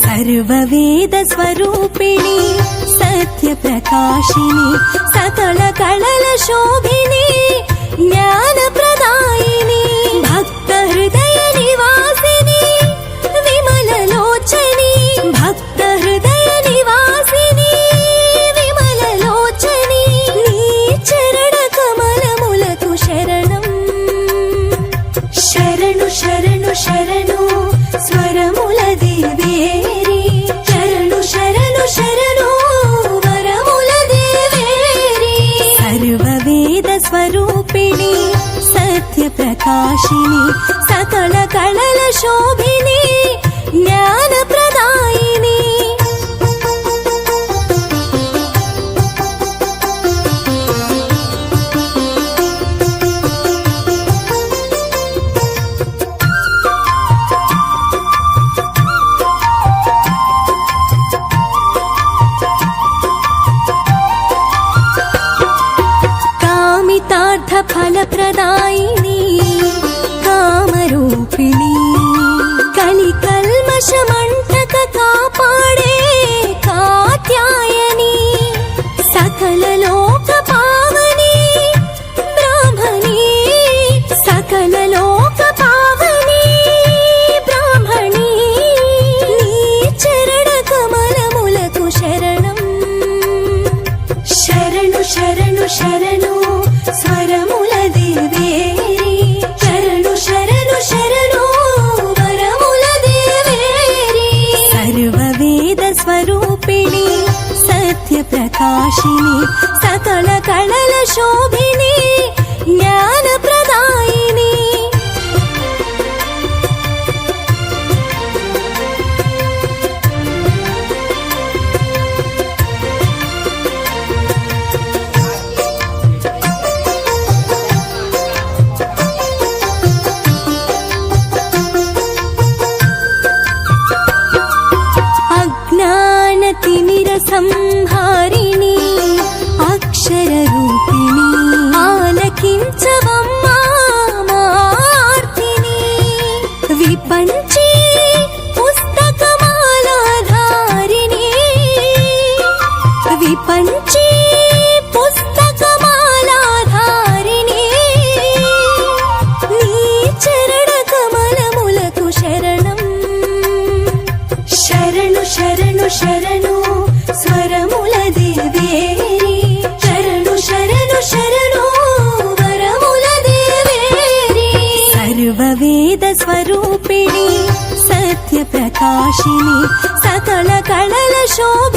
सर्ववेद स्वरूपिणी सत्य प्रकाशिनी सकल कलल शोभिनी ज्ञान प्रदायिनी भक्त हृदय निवासिनी विमल लोचनी भक्त हृदय निवासिनी विमल लोचनी नी चरण कमलमुलकु शरणं शरणु शरणु शरणु स्वरमुल देवेरी शरणु शरणु शरणु वरमुल देवेरी सर्ववेद स्वरूपिणी सत्य प्रकाशिनी सकल कलल शोभिनी ज्ञान प्रदायिनी फलप्रदायिनी कामरूपिणी कलिकल्मषमण्टक कापाडे कात्यायनी सकल लोक पावनी ब्राह्मणी सकल लोक पावनी ब्राह्मणी नी चरण कमलमुलकु शरणं शरणु शरणु शरणु स्वरमुल देवेरी शरणु शरणु शरणु वरमुल देवेरी सर्ववेद स्वरूपिणी सत्य प्रकाशिनी सकल कलल शोभिनी ज्ञान प्रदायिनी संहारिणी अक्षर रूपिणी आलकिंचवम्मा मार्तिनी विपंची पुस्तकमालाधारिणी विपंची पुस्तकमालाधारिणी नी चरण कमलमुलकु शरणं शरणु शरणु शरणु स्वरमुल देवेरी शरणु शरणु शरणु वरमुल देवेरी सर्ववेद स्वरूपिणी सत्य प्रकाशिनी सकल कलल शोभिनी